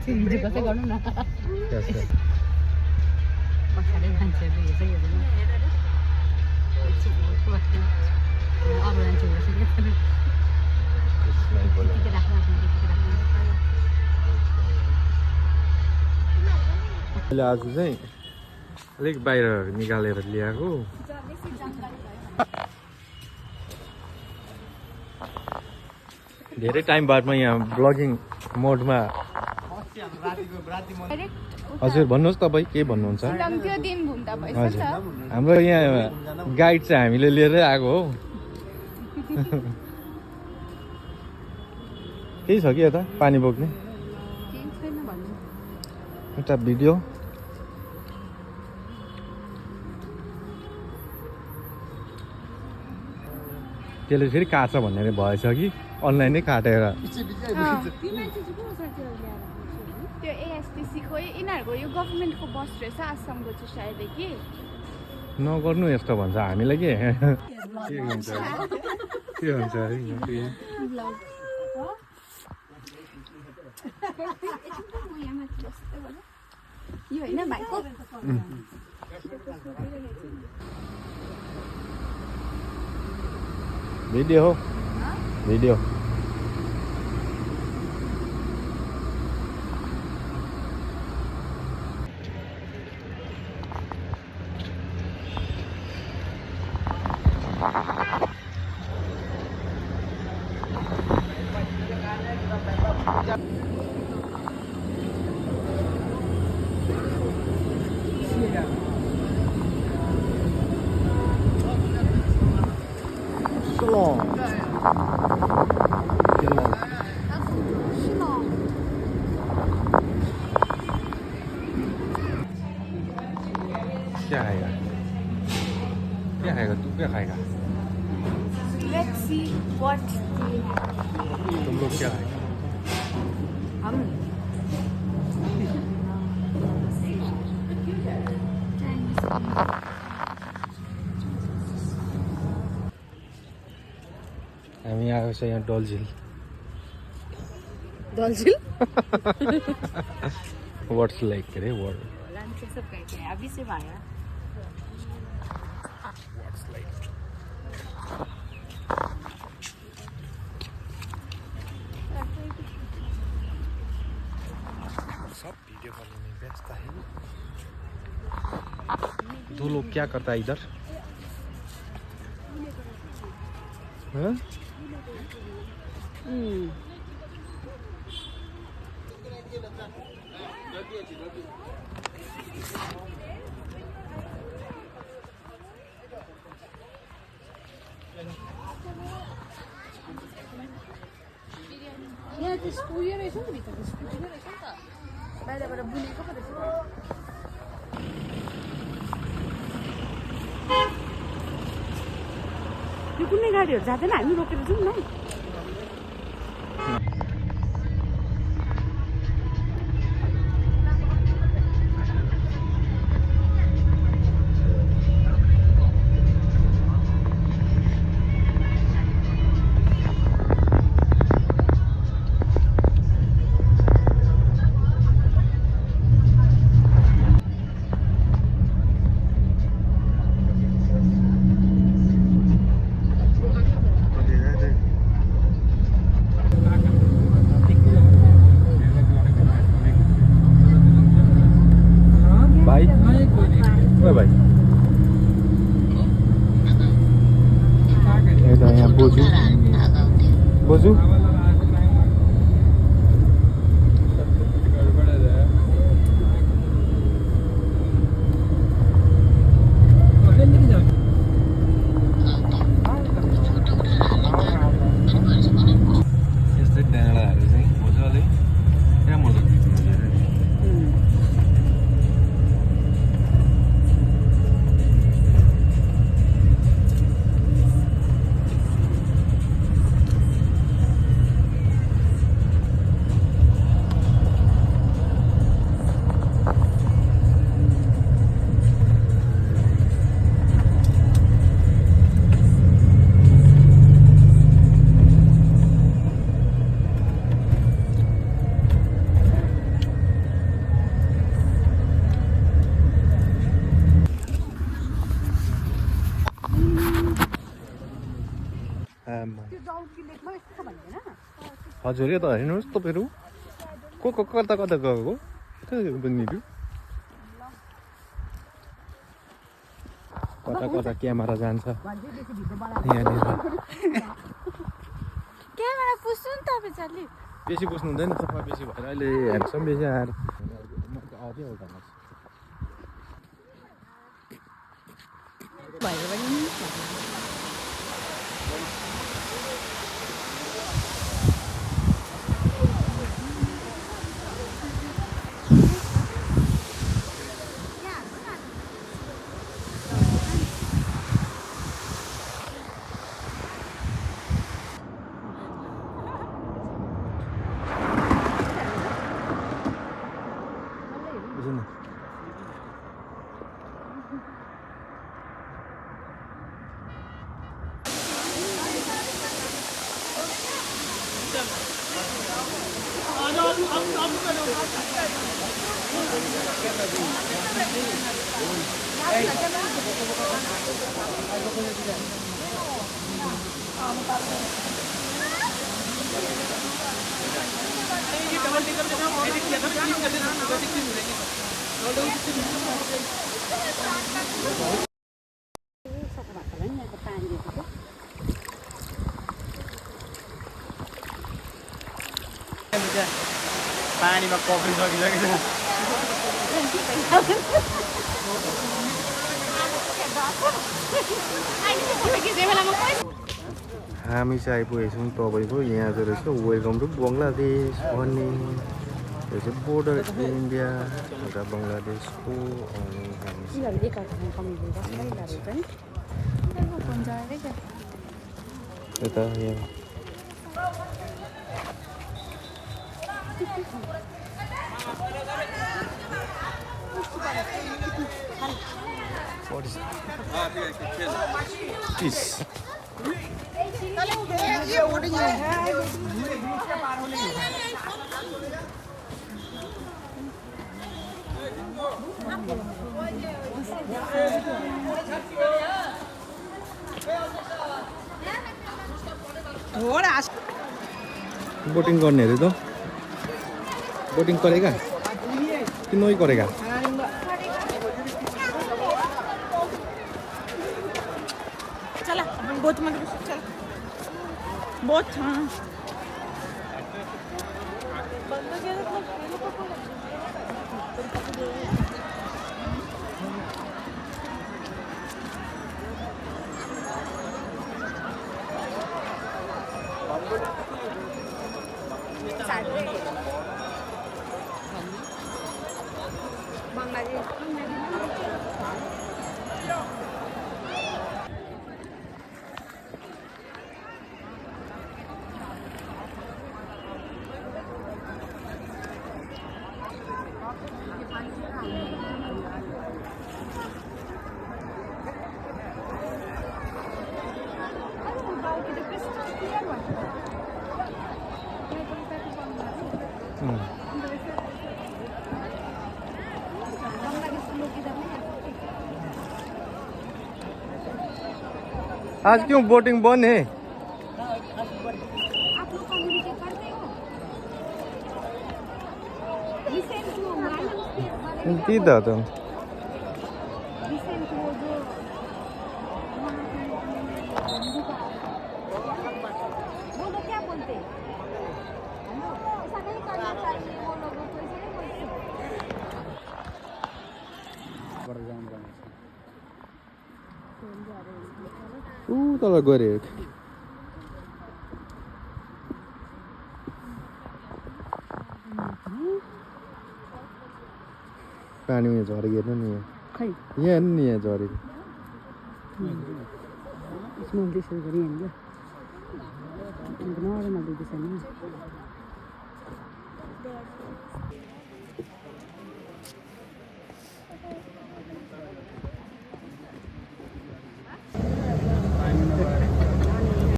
हिजो कसै गर्नु न त्यस्तो पछाडि मान्छेहरूले हेर्छ हेर्दैन अरू मान्छे हेर्छ के राख्नु अहिले आज चाहिँ अलिक बाहिर निकालेर ल्याएको धेरै टाइम बादमा यहाँ ब्लगिङ मोडमा हजुर भन्नुहोस् तपाईँ के भन्नुहुन्छ हजुर हाम्रो यहाँ गाइड चाहिँ हामीले लिएरै आएको हो केही छ कि यता पानी बोक्ने एउटा भिडियो त्यसले फेरि काट्छ भन्ने भएछ कि अनलाइनै काटेर त्यो एएसटिसीको यिनीहरूको यो गभर्मेन्टको बस रहेछ आसामको चाहिँ सायद कि नगर्नु यस्तो भन्छ हामीलाई के हुन्छ यो होइन भाइको भिडियो हो भिडियो क्या खाएगा क्या खाएगा तू क्या खाएगा Let's see what तुम लोग क्या खाएगा हम हामी आएको छ यहाँ डलझिल वर्ड्स लाइक के अरे वर्ड लान्छ सब कहीं अभी से आया सब वीडियो करने में व्यस्त है दो लोग क्या करता है इधर हाँ? यहाँ चाहिँ उयो रहेछ नि भित्र स्कुटी नै रहेछ नि त बाहिरबाट बुनेको पो रहेछ यो कुनै गाडीहरू जाँदैन हामी रोकेर जाउँ न बोजू यस्तै डाँडाहरू चाहिँ मजाले क्या मजा आमा। त्यो डौकी लेकमा यस्तो छ भन्दैन हजुर यो त हेर्नुहोस् तपाईँहरू को कता कता गएको कता बनिनु कता कता क्यामेरा जान्छ यहाँनिर क्यामेरा पुस्छु नि तपाईँ चाली बेसी बस्नु हुँदैन सफा बेसी भएर अहिले हेर्छौँ बेसी आएर आउँदै एउटा भएर पनि पानीमा कफी सकिसकेको छ हामी चाहिँ आइपुगेछौँ तपाईँको यहाँ चाहिँ रहेछ वेलकम टु बङ्गलादेश भन्ने यो चाहिँ बोर्डर इन्डिया र बङ्गलादेशको यता यहाँ What is this? बोटिङ गर्नेहरू त बोटिङ गरेका कि नही गरेका चला बोट में चल बोट हाँ आज क्यों बोटिंग बंद है? आप लोग कम्युनिकेट करते हो रिसेंट वो हुआ है ना की था तुम रिसेंट वो जो वो लोग क्या बोलते हैं ऐसा नहीं करना चाहिए वो लोगों को ऐसा नहीं बोलते तल गरे पानी में झरेको हेर्नु नि खै यहाँ हेर्नु नि यहाँ झरेको इसमें उद्देश्य करी है क्या नॉर्मल उद्देश्य नहीं